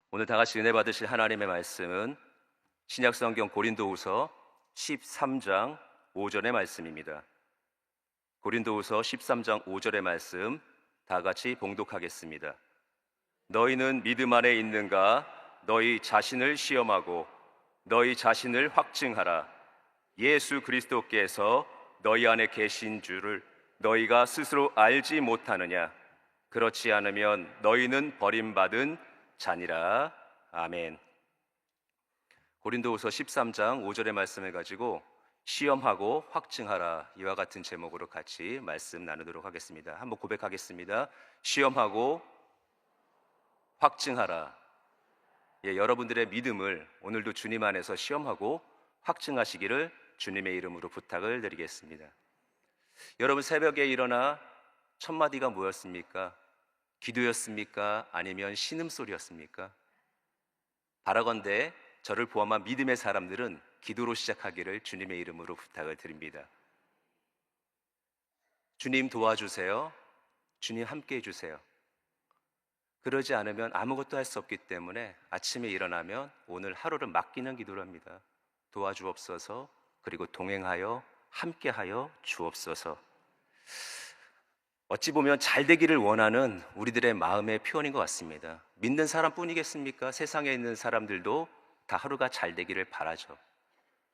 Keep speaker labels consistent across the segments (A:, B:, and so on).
A: 오늘 다 같이 은혜 받으실 하나님의 말씀은 신약성경 고린도후서 13장 5절의 말씀입니다. 고린도후서 13장 5절의 말씀 다 같이 봉독하겠습니다. 너희는 믿음 안에 있는가? 너희 자신을 시험하고 너희 자신을 확증하라. 예수 그리스도께서 너희 안에 계신 줄을 너희가 스스로 알지 못하느냐? 그렇지 않으면 너희는 버림받은 자니라. 아멘. 고린도후서 13장 5절의 말씀을 가지고 시험하고 확증하라, 이와 같은 제목으로 같이 말씀 나누도록 하겠습니다. 한번 고백하겠습니다. 시험하고 확증하라. 여러분들의 믿음을 오늘도 주님 안에서 시험하고 확증하시기를 주님의 이름으로 부탁을 드리겠습니다. 여러분, 새벽에 일어나 첫 마디가 뭐였습니까? 기도였습니까? 아니면 신음소리였습니까? 바라건대 저를 포함한 믿음의 사람들은 기도로 시작하기를 주님의 이름으로 부탁을 드립니다. 주님 도와주세요. 주님 함께 해주세요. 그러지 않으면 아무것도 할 수 없기 때문에 아침에 일어나면 오늘 하루를 맡기는 기도를 합니다. 도와주옵소서, 그리고 동행하여 함께하여 주옵소서. 어찌 보면 잘 되기를 원하는 우리들의 마음의 표현인 것 같습니다. 믿는 사람뿐이겠습니까? 세상에 있는 사람들도 다 하루가 잘 되기를 바라죠.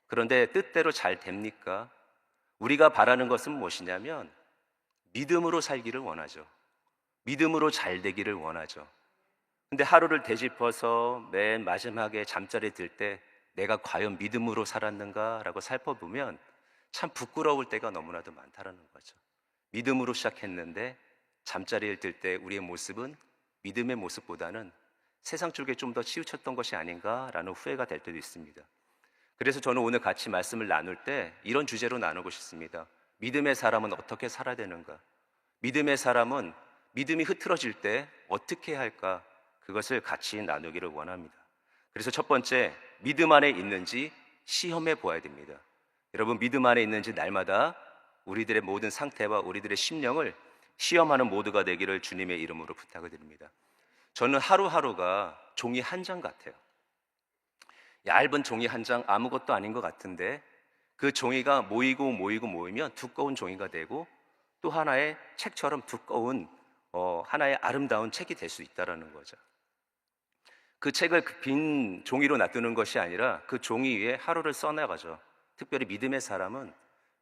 A: 그런데 뜻대로 잘 됩니까? 우리가 바라는 것은 무엇이냐면 믿음으로 살기를 원하죠. 믿음으로 잘 되기를 원하죠. 근데 하루를 되짚어서 맨 마지막에 잠자리에 들 때 내가 과연 믿음으로 살았는가라고 살펴보면 참 부끄러울 때가 너무나도 많다라는 거죠. 믿음으로 시작했는데 잠자리에 들 때 우리의 모습은 믿음의 모습보다는 세상 쪽에 좀 더 치우쳤던 것이 아닌가라는 후회가 될 때도 있습니다. 그래서 저는 오늘 같이 말씀을 나눌 때 이런 주제로 나누고 싶습니다. 믿음의 사람은 어떻게 살아야 되는가? 믿음의 사람은 믿음이 흐트러질 때 어떻게 해야 할까? 그것을 같이 나누기를 원합니다. 그래서 첫 번째, 믿음 안에 있는지 시험해 보아야 됩니다. 여러분, 믿음 안에 있는지 날마다 우리들의 모든 상태와 우리들의 심령을 시험하는 모두가 되기를 주님의 이름으로 부탁을 드립니다. 저는 하루하루가 종이 한 장 같아요. 얇은 종이 한 장, 아무것도 아닌 것 같은데 그 종이가 모이면 두꺼운 종이가 되고 또 하나의 책처럼 두꺼운 하나의 아름다운 책이 될 수 있다는 거죠. 그 책을 그 빈 종이로 놔두는 것이 아니라 그 종이 위에 하루를 써나가죠. 특별히 믿음의 사람은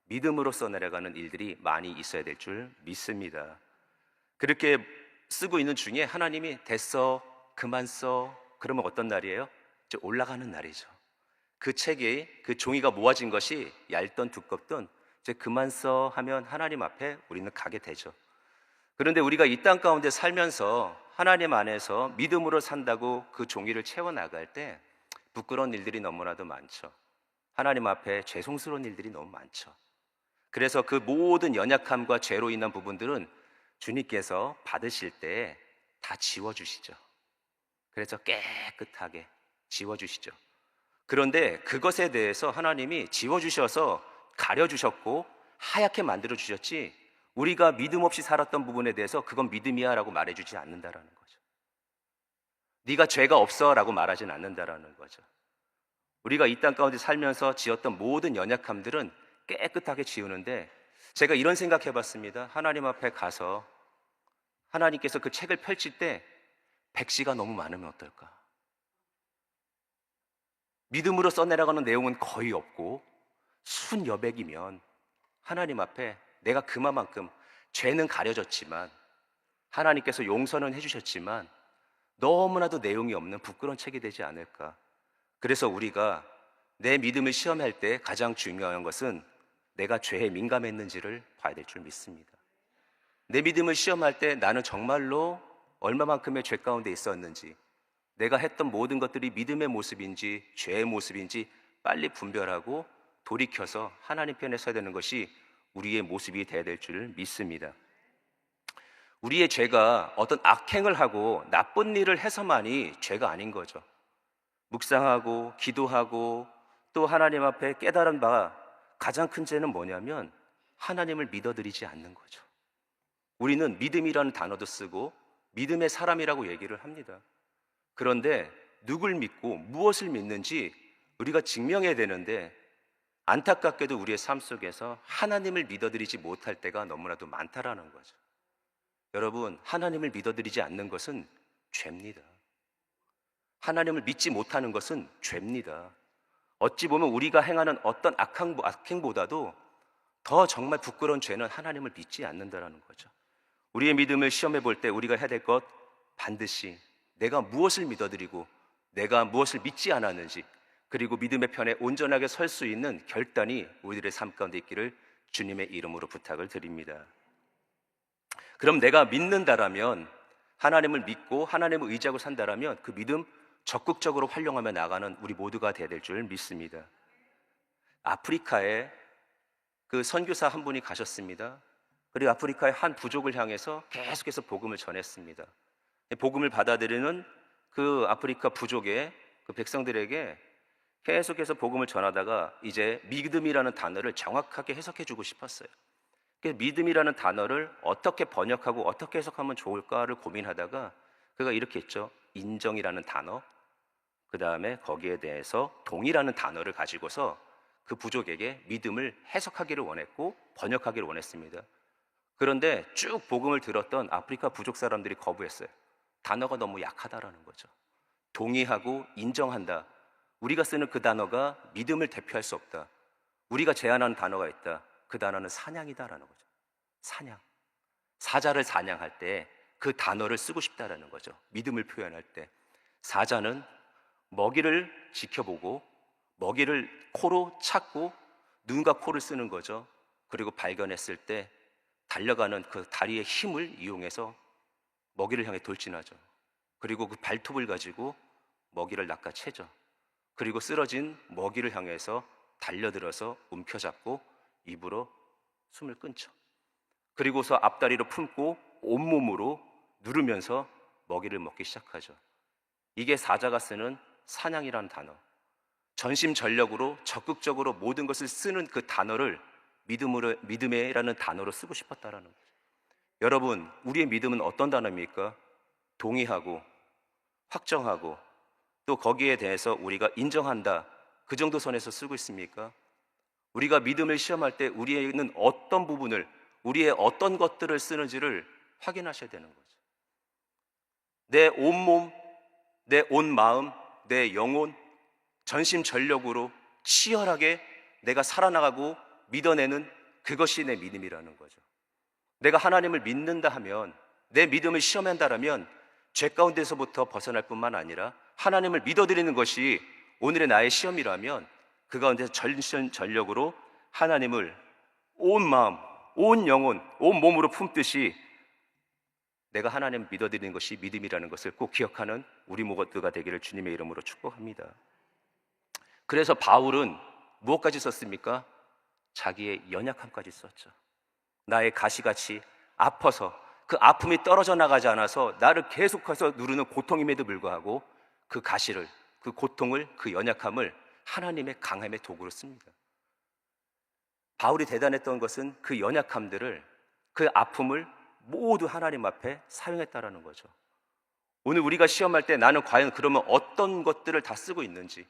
A: 믿음으로 써내려가는 일들이 많이 있어야 될 줄 믿습니다. 그렇게 쓰고 있는 중에 하나님이 됐어, 그만 써. 그러면 어떤 날이에요? 이제 올라가는 날이죠. 그 책이, 그 종이가 모아진 것이 얇던 두껍던 이제 그만 써 하면 하나님 앞에 우리는 가게 되죠. 그런데 우리가 이 땅 가운데 살면서 하나님 안에서 믿음으로 산다고 그 종이를 채워나갈 때 부끄러운 일들이 너무나도 많죠. 하나님 앞에 죄송스러운 일들이 너무 많죠. 그래서 그 모든 연약함과 죄로 인한 부분들은 주님께서 받으실 때 다 지워주시죠. 그래서 깨끗하게 지워주시죠. 그런데 그것에 대해서 하나님이 지워주셔서 가려주셨고 하얗게 만들어주셨지, 우리가 믿음 없이 살았던 부분에 대해서 그건 믿음이야 라고 말해주지 않는다라는 거죠. 네가 죄가 없어 라고 말하진 않는다라는 거죠. 우리가 이 땅 가운데 살면서 지었던 모든 연약함들은 깨끗하게 지우는데, 제가 이런 생각 해봤습니다. 하나님 앞에 가서 하나님께서 그 책을 펼칠 때 백지가 너무 많으면 어떨까? 믿음으로 써내려가는 내용은 거의 없고 순여백이면 하나님 앞에 내가 그만큼 죄는 가려졌지만 하나님께서 용서는 해주셨지만 너무나도 내용이 없는 부끄러운 책이 되지 않을까? 그래서 우리가 내 믿음을 시험할 때 가장 중요한 것은 내가 죄에 민감했는지를 봐야 될 줄 믿습니다. 내 믿음을 시험할 때 나는 정말로 얼마만큼의 죄 가운데 있었는지, 내가 했던 모든 것들이 믿음의 모습인지 죄의 모습인지 빨리 분별하고 돌이켜서 하나님 편에 서야 되는 것이 우리의 모습이 되어야 될 줄 믿습니다. 우리의 죄가 어떤 악행을 하고 나쁜 일을 해서만이 죄가 아닌 거죠. 묵상하고 기도하고 또 하나님 앞에 깨달은 바 가장 큰 죄는 뭐냐면 하나님을 믿어드리지 않는 거죠. 우리는 믿음이라는 단어도 쓰고 믿음의 사람이라고 얘기를 합니다. 그런데 누굴 믿고 무엇을 믿는지 우리가 증명해야 되는데, 안타깝게도 우리의 삶 속에서 하나님을 믿어드리지 못할 때가 너무나도 많다라는 거죠. 여러분, 하나님을 믿어드리지 않는 것은 죄입니다. 하나님을 믿지 못하는 것은 죄입니다. 어찌 보면 우리가 행하는 어떤 악행보다도 더 정말 부끄러운 죄는 하나님을 믿지 않는다라는 거죠. 우리의 믿음을 시험해 볼 때 우리가 해야 될 것, 반드시 내가 무엇을 믿어드리고 내가 무엇을 믿지 않았는지, 그리고 믿음의 편에 온전하게 설 수 있는 결단이 우리들의 삶 가운데 있기를 주님의 이름으로 부탁을 드립니다. 그럼 내가 믿는다라면, 하나님을 믿고 하나님을 의지하고 산다라면 그 믿음 적극적으로 활용하며 나가는 우리 모두가 되어야 될 줄 믿습니다. 아프리카에 그 선교사 한 분이 가셨습니다. 그리고 아프리카의 한 부족을 향해서 계속해서 복음을 전했습니다. 복음을 받아들이는 그 아프리카 부족의 그 백성들에게 계속해서 복음을 전하다가 이제 믿음이라는 단어를 정확하게 해석해 주고 싶었어요. 그래서 믿음이라는 단어를 어떻게 번역하고 어떻게 해석하면 좋을까를 고민하다가 그가 이렇게 했죠. 인정이라는 단어, 그 다음에 거기에 대해서 동의라는 단어를 가지고서 그 부족에게 믿음을 해석하기를 원했고 번역하기를 원했습니다. 그런데 쭉 복음을 들었던 아프리카 부족 사람들이 거부했어요. 단어가 너무 약하다라는 거죠. 동의하고 인정한다, 우리가 쓰는 그 단어가 믿음을 대표할 수 없다. 우리가 제안하는 단어가 있다. 그 단어는 사냥이다라는 거죠. 사냥. 사자를 사냥할 때 그 단어를 쓰고 싶다라는 거죠. 믿음을 표현할 때. 사자는 먹이를 지켜보고 먹이를 코로 찾고 눈과 코를 쓰는 거죠. 그리고 발견했을 때 달려가는 그 다리의 힘을 이용해서 먹이를 향해 돌진하죠. 그리고 그 발톱을 가지고 먹이를 낚아채죠. 그리고 쓰러진 먹이를 향해서 달려들어서 움켜잡고 입으로 숨을 끊죠. 그리고서 앞다리로 품고 온몸으로 누르면서 먹이를 먹기 시작하죠. 이게 사자가 쓰는 사냥이라는 단어. 전심전력으로 적극적으로 모든 것을 쓰는 그 단어를 믿음이라는 단어로 쓰고 싶었다라는 거죠. 여러분, 우리의 믿음은 어떤 단어입니까? 동의하고 확정하고 또 거기에 대해서 우리가 인정한다, 그 정도 선에서 쓰고 있습니까? 우리가 믿음을 시험할 때 우리에는 어떤 부분을, 우리의 어떤 것들을 쓰는지를 확인하셔야 되는 거죠. 내 온몸, 내 온 마음, 내 영혼, 전심전력으로 치열하게 내가 살아나가고 믿어내는 그것이 내 믿음이라는 거죠. 내가 하나님을 믿는다 하면, 내 믿음을 시험한다라면 죄 가운데서부터 벗어날 뿐만 아니라 하나님을 믿어드리는 것이 오늘의 나의 시험이라면 그 가운데서 전심전력으로 하나님을 온 마음, 온 영혼, 온 몸으로 품듯이 내가 하나님을 믿어드리는 것이 믿음이라는 것을 꼭 기억하는 우리 모두가 되기를 주님의 이름으로 축복합니다. 그래서 바울은 무엇까지 썼습니까? 자기의 연약함까지 썼죠. 나의 가시같이 아파서 그 아픔이 떨어져 나가지 않아서 나를 계속해서 누르는 고통임에도 불구하고 그 가시를, 그 고통을, 그 연약함을 하나님의 강함의 도구로 씁니다. 바울이 대단했던 것은 그 연약함들을, 그 아픔을 모두 하나님 앞에 사용했다라는 거죠. 오늘 우리가 시험할 때 나는 과연 그러면 어떤 것들을 다 쓰고 있는지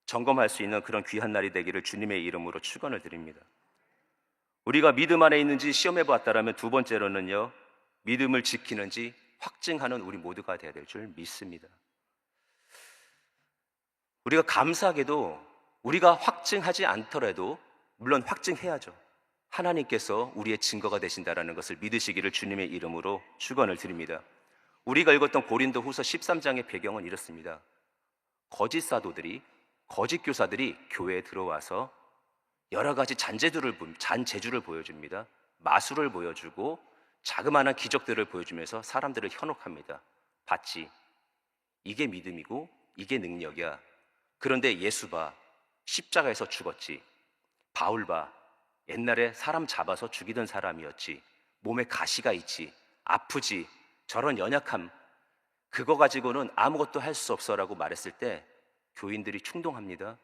A: 점검할 수 있는 그런 귀한 날이 되기를 주님의 이름으로 축원을 드립니다. 우리가 믿음 안에 있는지 시험해 보았다라면 두 번째로는요, 믿음을 지키는지 확증하는 우리 모두가 되어야 될 줄 믿습니다. 우리가 감사하게도 우리가 확증하지 않더라도, 물론 확증해야죠. 하나님께서 우리의 증거가 되신다라는 것을 믿으시기를 주님의 이름으로 축원을 드립니다. 우리가 읽었던 고린도 후서 13장의 배경은 이렇습니다. 거짓 사도들이, 거짓 교사들이 교회에 들어와서 여러 가지 잔재주를 보여줍니다. 마술을 보여주고 자그마한 기적들을 보여주면서 사람들을 현혹합니다. 봤지? 이게 믿음이고 이게 능력이야. 그런데 예수 봐, 십자가에서 죽었지. 바울 봐, 옛날에 사람 잡아서 죽이던 사람이었지. 몸에 가시가 있지. 아프지. 저런 연약함, 그거 가지고는 아무것도 할 수 없어라고 말했을 때 교인들이 충동합니다.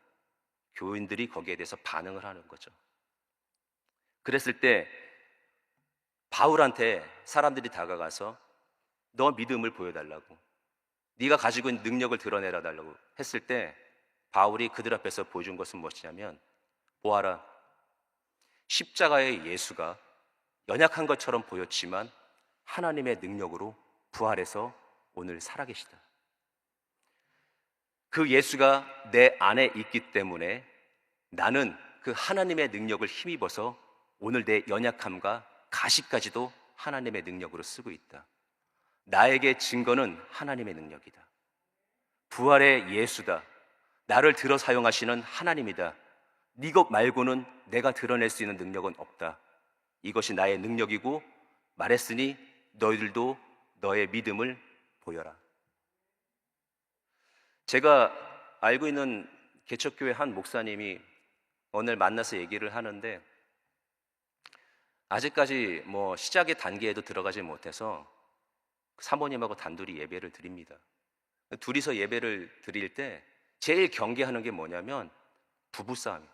A: 교인들이 거기에 대해서 반응을 하는 거죠. 그랬을 때 바울한테 사람들이 다가가서 너 믿음을 보여달라고, 네가 가지고 있는 능력을 드러내라 달라고 했을 때 바울이 그들 앞에서 보여준 것은 무엇이냐면, 보아라, 십자가의 예수가 연약한 것처럼 보였지만 하나님의 능력으로 부활해서 오늘 살아계시다. 그 예수가 내 안에 있기 때문에 나는 그 하나님의 능력을 힘입어서 오늘 내 연약함과 가시까지도 하나님의 능력으로 쓰고 있다. 나에게 증거는 하나님의 능력이다. 부활의 예수다. 나를 들어 사용하시는 하나님이다. 네 것 말고는 내가 드러낼 수 있는 능력은 없다. 이것이 나의 능력이고 말했으니 너희들도 너의 믿음을 보여라. 제가 알고 있는 개척교회 한 목사님이 오늘 만나서 얘기를 하는데, 아직까지 시작의 단계에도 들어가지 못해서 사모님하고 단둘이 예배를 드립니다. 둘이서 예배를 드릴 때 제일 경계하는 게 뭐냐면 부부싸움이에요.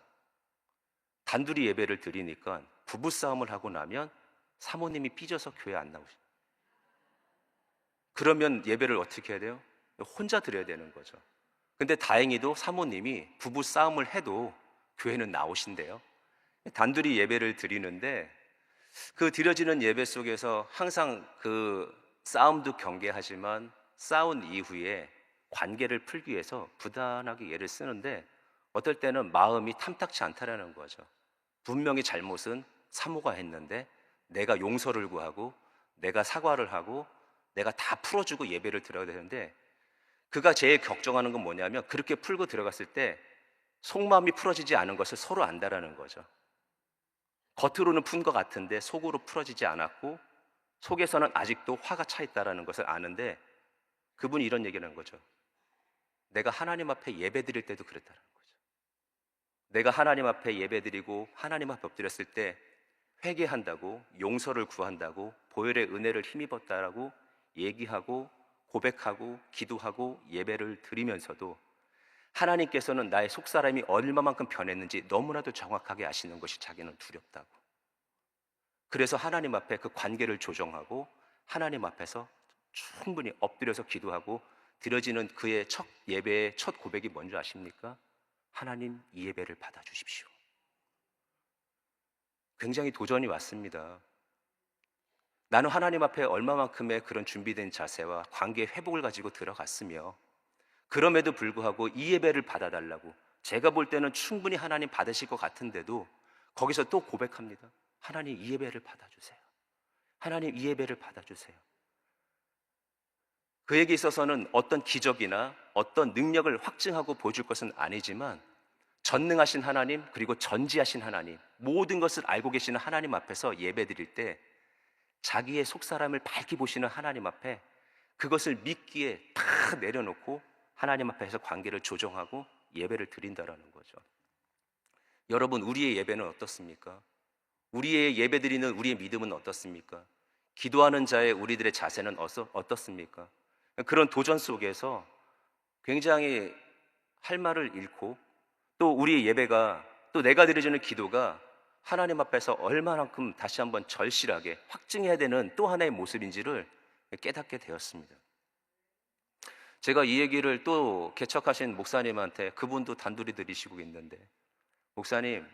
A: 단둘이 예배를 드리니까 부부싸움을 하고 나면 사모님이 삐져서 교회 안 나오셔요. 그러면 예배를 어떻게 해야 돼요? 혼자 드려야 되는 거죠. 근데 다행히도 사모님이 부부싸움을 해도 교회는 나오신대요. 단둘이 예배를 드리는데 그 드려지는 예배 속에서 항상 그 싸움도 경계하지만 싸운 이후에 관계를 풀기 위해서 부단하게 예를 쓰는데, 어떨 때는 마음이 탐탁치 않다라는 거죠. 분명히 잘못은 사모가 했는데 내가 용서를 구하고 내가 사과를 하고 내가 다 풀어주고 예배를 드려야 되는데, 그가 제일 걱정하는 건 뭐냐면 그렇게 풀고 들어갔을 때 속마음이 풀어지지 않은 것을 서로 안다라는 거죠. 겉으로는 푼 것 같은데 속으로 풀어지지 않았고 속에서는 아직도 화가 차 있다라는 것을 아는데, 그분이 이런 얘기를 한 거죠. 내가 하나님 앞에 예배 드릴 때도 그랬다는 거죠. 내가 하나님 앞에 예배 드리고 하나님 앞에 엎드렸을 때 회개한다고, 용서를 구한다고, 보혈의 은혜를 힘입었다라고 얘기하고 고백하고 기도하고 예배를 드리면서도 하나님께서는 나의 속사람이 얼마만큼 변했는지 너무나도 정확하게 아시는 것이 자기는 두렵다고. 그래서 하나님 앞에 그 관계를 조정하고 하나님 앞에서 충분히 엎드려서 기도하고 드려지는 그의 첫 예배의 첫 고백이 뭔지 아십니까? 하나님, 이 예배를 받아주십시오. 굉장히 도전이 왔습니다. 나는 하나님 앞에 얼마만큼의 그런 준비된 자세와 관계 회복을 가지고 들어갔으며, 그럼에도 불구하고 이 예배를 받아달라고, 제가 볼 때는 충분히 하나님 받으실 것 같은데도 거기서 또 고백합니다. 하나님, 이 예배를 받아주세요. 하나님, 이 예배를 받아주세요. 그에게 있어서는 어떤 기적이나 어떤 능력을 확증하고 보여줄 것은 아니지만 전능하신 하나님, 그리고 전지하신 하나님, 모든 것을 알고 계시는 하나님 앞에서 예배 드릴 때 자기의 속사람을 밝히 보시는 하나님 앞에 그것을 믿기에 다 내려놓고 하나님 앞에서 관계를 조정하고 예배를 드린다라는 거죠. 여러분, 우리의 예배는 어떻습니까? 우리의 예배 드리는 우리의 믿음은 어떻습니까? 기도하는 자의 우리들의 자세는 어떻습니까? 그런 도전 속에서 굉장히 할 말을 잃고, 또 우리의 예배가, 또 내가 드려지는 기도가 하나님 앞에서 얼마만큼 다시 한번 절실하게 확증해야 되는 또 하나의 모습인지를 깨닫게 되었습니다. 제가 이 얘기를 또 개척하신 목사님한테, 그분도 단둘이 드리시고 있는데, 목사님,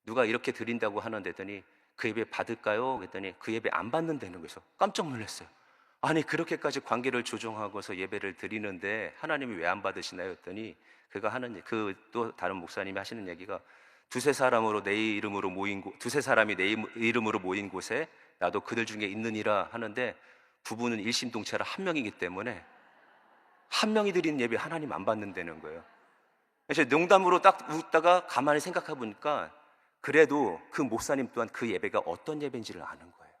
A: 누가 이렇게 드린다고 하는데 했더니 그 예배 받을까요? 그랬더니 그 예배 안 받는다는 거에서 깜짝 놀랐어요. 아니, 그렇게까지 관계를 조정하고서 예배를 드리는데 하나님이 왜 안 받으시나요? 했더니 그가 하는, 그 또 다른 목사님이 하시는 얘기가, 두세 사람이 내 이름으로 모인 곳에 나도 그들 중에 있느니라 하는데, 부부는 일심동체라 한 명이기 때문에 한 명이 드리는 예배 하나님 안 받는다는 거예요. 그래서 농담으로 딱 웃다가 가만히 생각해 보니까 그래도 그 목사님 또한 그 예배가 어떤 예배인지를 아는 거예요.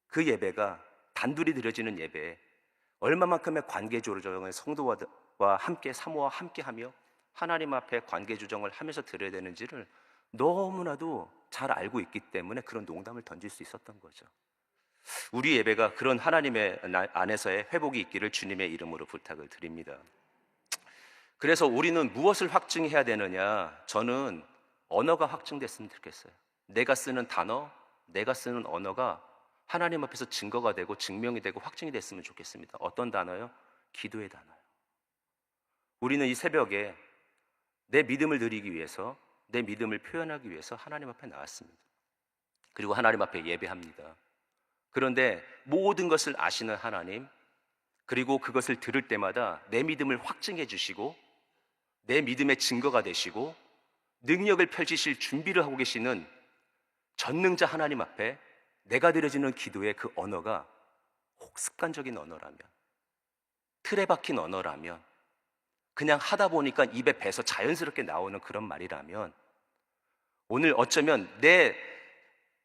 A: 그 예배가 단둘이 드려지는 예배, 얼마만큼의 관계 조정을 성도와 함께, 사모와 함께 하며 하나님 앞에 관계 조정을 하면서 드려야 되는지를 너무나도 잘 알고 있기 때문에 그런 농담을 던질 수 있었던 거죠. 우리 예배가 그런 하나님의 안에서의 회복이 있기를 주님의 이름으로 부탁을 드립니다. 그래서 우리는 무엇을 확증해야 되느냐? 저는 언어가 확증됐으면 좋겠어요. 내가 쓰는 단어, 내가 쓰는 언어가 하나님 앞에서 증거가 되고 증명이 되고 확증이 됐으면 좋겠습니다. 어떤 단어요? 기도의 단어예요. 우리는 이 새벽에 내 믿음을 드리기 위해서, 내 믿음을 표현하기 위해서 하나님 앞에 나왔습니다. 그리고 하나님 앞에 예배합니다. 그런데 모든 것을 아시는 하나님, 그리고 그것을 들을 때마다 내 믿음을 확증해 주시고 내 믿음의 증거가 되시고 능력을 펼치실 준비를 하고 계시는 전능자 하나님 앞에 내가 드려지는 기도의 그 언어가 혹 습관적인 언어라면, 틀에 박힌 언어라면, 그냥 하다 보니까 입에 배서 자연스럽게 나오는 그런 말이라면, 오늘 어쩌면 내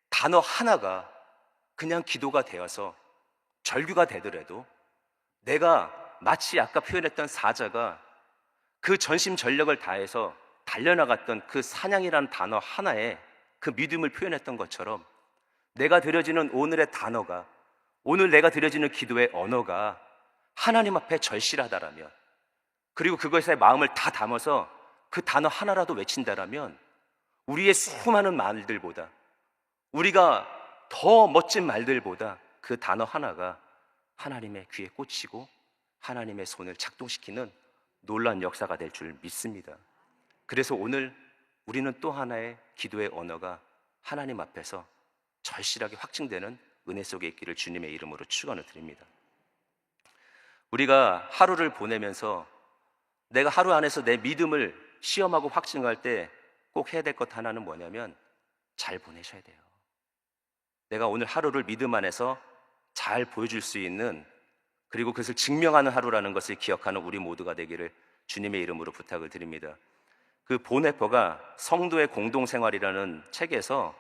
A: 단어 하나가 그냥 기도가 되어서 절규가 되더라도 내가 마치 아까 표현했던 사자가 그 전심전력을 다해서 달려나갔던 그 사냥이라는 단어 하나에 그 믿음을 표현했던 것처럼 내가 드려지는 오늘의 단어가, 오늘 내가 드려지는 기도의 언어가 하나님 앞에 절실하다라면, 그리고 그것에 마음을 다 담아서 그 단어 하나라도 외친다라면 우리의 수많은 말들보다, 우리가 더 멋진 말들보다 그 단어 하나가 하나님의 귀에 꽂히고 하나님의 손을 작동시키는 놀라운 역사가 될 줄 믿습니다. 그래서 오늘 우리는 또 하나의 기도의 언어가 하나님 앞에서 절실하게 확증되는 은혜 속에 있기를 주님의 이름으로 축원을 드립니다. 우리가 하루를 보내면서 내가 하루 안에서 내 믿음을 시험하고 확증할 때 꼭 해야 될 것 하나는 뭐냐면 잘 보내셔야 돼요. 내가 오늘 하루를 믿음 안에서 잘 보여줄 수 있는, 그리고 그것을 증명하는 하루라는 것을 기억하는 우리 모두가 되기를 주님의 이름으로 부탁을 드립니다. 그 보네퍼가 성도의 공동생활이라는 책에서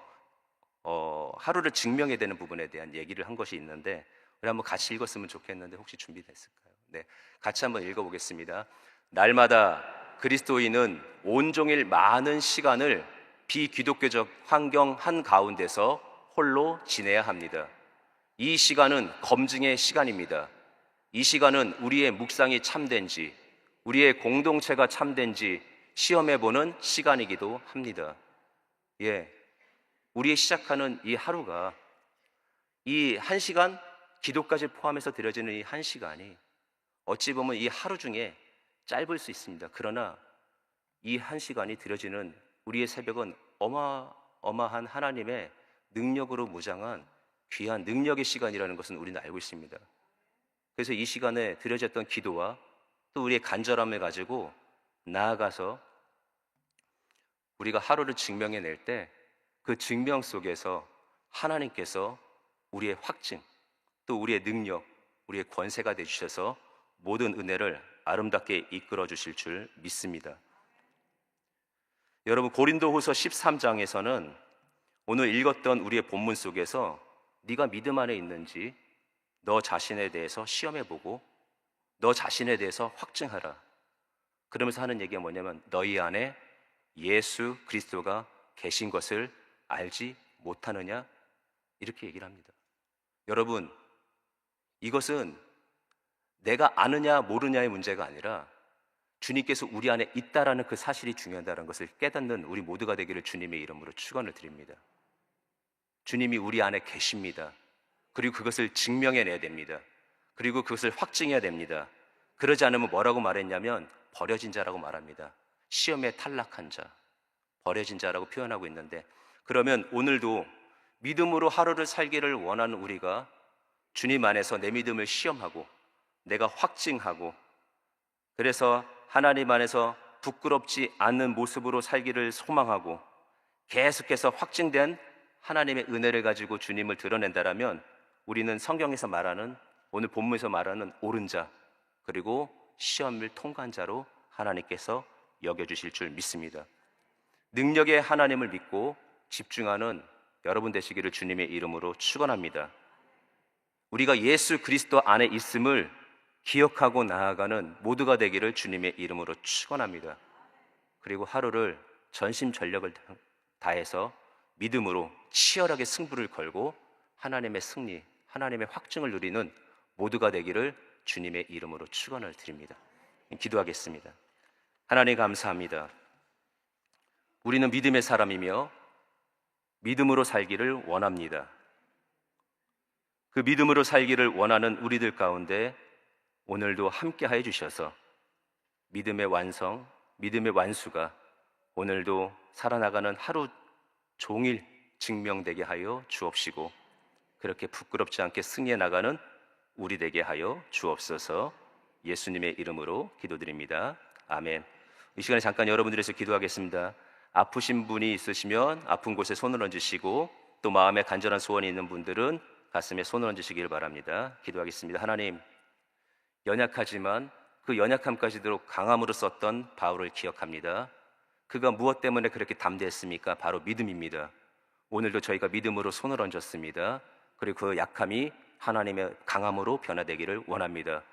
A: 하루를 증명해야 되는 부분에 대한 얘기를 한 것이 있는데, 우리 한번 같이 읽었으면 좋겠는데 혹시 준비됐을까요? 네, 같이 한번 읽어보겠습니다. 날마다 그리스도인은 온종일 많은 시간을 비기독교적 환경 한가운데서 홀로 지내야 합니다. 이 시간은 검증의 시간입니다. 이 시간은 우리의 묵상이 참된지, 우리의 공동체가 참된지 시험해보는 시간이기도 합니다. 우리의 시작하는 이 하루가, 이 한 시간, 기도까지 포함해서 드려지는 이 한 시간이 어찌 보면 이 하루 중에 짧을 수 있습니다. 그러나 이 한 시간이 드려지는 우리의 새벽은 어마어마한 하나님의 능력으로 무장한 귀한 능력의 시간이라는 것은 우리는 알고 있습니다. 그래서 이 시간에 드려졌던 기도와 또 우리의 간절함을 가지고 나아가서 우리가 하루를 증명해낼 때 그 증명 속에서 하나님께서 우리의 확증, 또 우리의 능력, 우리의 권세가 되주셔서 모든 은혜를 아름답게 이끌어 주실 줄 믿습니다. 여러분, 고린도후서 13장에서는 오늘 읽었던 우리의 본문 속에서 네가 믿음 안에 있는지 너 자신에 대해서 시험해보고 너 자신에 대해서 확증하라. 그러면서 하는 얘기가 뭐냐면 너희 안에 예수 그리스도가 계신 것을 알지 못하느냐, 이렇게 얘기를 합니다. 여러분, 이것은 내가 아느냐 모르냐의 문제가 아니라 주님께서 우리 안에 있다라는 그 사실이 중요하다는 것을 깨닫는 우리 모두가 되기를 주님의 이름으로 축원을 드립니다. 주님이 우리 안에 계십니다. 그리고 그것을 증명해내야 됩니다. 그리고 그것을 확증해야 됩니다. 그러지 않으면 뭐라고 말했냐면 버려진 자라고 말합니다. 시험에 탈락한 자, 버려진 자라고 표현하고 있는데, 그러면 오늘도 믿음으로 하루를 살기를 원하는 우리가 주님 안에서 내 믿음을 시험하고 내가 확증하고, 그래서 하나님 안에서 부끄럽지 않는 모습으로 살기를 소망하고 계속해서 확증된 하나님의 은혜를 가지고 주님을 드러낸다라면 우리는 성경에서 말하는, 오늘 본문에서 말하는 옳은 자, 그리고 시험을 통과한 자로 하나님께서 여겨주실 줄 믿습니다. 능력의 하나님을 믿고 집중하는 여러분 되시기를 주님의 이름으로 축원합니다. 우리가 예수 그리스도 안에 있음을 기억하고 나아가는 모두가 되기를 주님의 이름으로 축원합니다. 그리고 하루를 전심전력을 다해서 믿음으로 치열하게 승부를 걸고 하나님의 승리, 하나님의 확증을 누리는 모두가 되기를 주님의 이름으로 축원을 드립니다. 기도하겠습니다. 하나님 감사합니다. 우리는 믿음의 사람이며 믿음으로 살기를 원합니다. 그 믿음으로 살기를 원하는 우리들 가운데 오늘도 함께 하여 주셔서 믿음의 완성, 믿음의 완수가 오늘도 살아나가는 하루 종일 증명되게 하여 주옵시고, 그렇게 부끄럽지 않게 승리해 나가는 우리 되게 하여 주옵소서. 예수님의 이름으로 기도드립니다. 아멘. 이 시간에 잠깐 여러분들에서 기도하겠습니다. 아프신 분이 있으시면 아픈 곳에 손을 얹으시고, 또 마음에 간절한 소원이 있는 분들은 가슴에 손을 얹으시길 바랍니다. 기도하겠습니다. 하나님, 연약하지만 그 연약함까지도 강함으로 썼던 바울을 기억합니다. 그가 무엇 때문에 그렇게 담대했습니까? 바로 믿음입니다. 오늘도 저희가 믿음으로 손을 얹었습니다. 그리고 그 약함이 하나님의 강함으로 변화되기를 원합니다.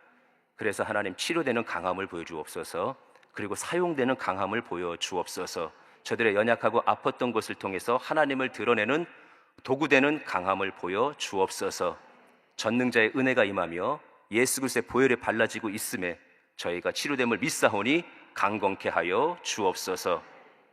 A: 그래서 하나님, 치료되는 강함을 보여주옵소서. 그리고 사용되는 강함을 보여주옵소서. 저들의 연약하고 아팠던 것을 통해서 하나님을 드러내는 도구되는 강함을 보여주옵소서. 전능자의 은혜가 임하며 예수 그리스도의 보혈에 발라지고 있음에 저희가 치료됨을 믿사오니 강건케 하여 주옵소서.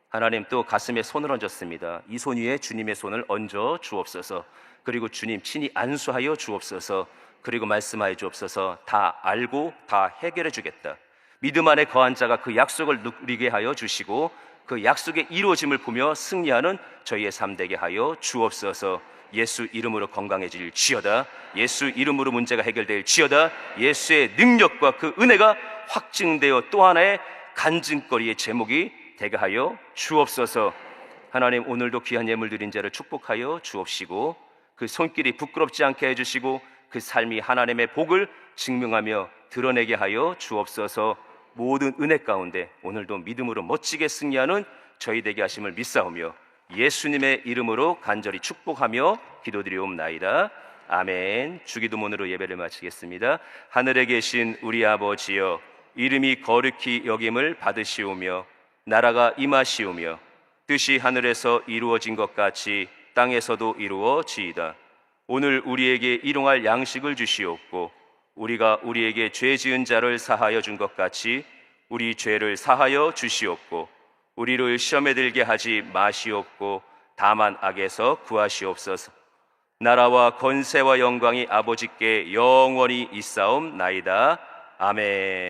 A: 하나님, 또 가슴에 손을 얹었습니다. 이 손 위에 주님의 손을 얹어 주옵소서. 그리고 주님 친히 안수하여 주옵소서. 그리고 말씀하여 주옵소서. 다 알고 다 해결해 주겠다. 믿음 안에 거한 자가 그 약속을 누리게 하여 주시고, 그 약속의 이루어짐을 보며 승리하는 저희의 삶 되게 하여 주옵소서. 예수 이름으로 건강해질지어다. 예수 이름으로 문제가 해결될지어다. 예수의 능력과 그 은혜가 확증되어 또 하나의 간증거리의 제목이 되게 하여 주옵소서. 하나님, 오늘도 귀한 예물 드린 자를 축복하여 주옵시고, 그 손길이 부끄럽지 않게 해주시고, 그 삶이 하나님의 복을 증명하며 드러내게 하여 주옵소서. 모든 은혜 가운데 오늘도 믿음으로 멋지게 승리하는 저희 되게 하심을 믿사오며 예수님의 이름으로 간절히 축복하며 기도드리옵나이다. 아멘. 주기도문으로 예배를 마치겠습니다. 하늘에 계신 우리 아버지여, 이름이 거룩히 여김을 받으시오며 나라가 임하시오며 뜻이 하늘에서 이루어진 것 같이 땅에서도 이루어지이다. 오늘 우리에게 일용할 양식을 주시옵고, 우리가 우리에게 죄 지은 자를 사하여 준 것 같이 우리 죄를 사하여 주시옵고, 우리를 시험에 들게 하지 마시옵고 다만 악에서 구하시옵소서. 나라와 권세와 영광이 아버지께 영원히 있사옵나이다. 아멘.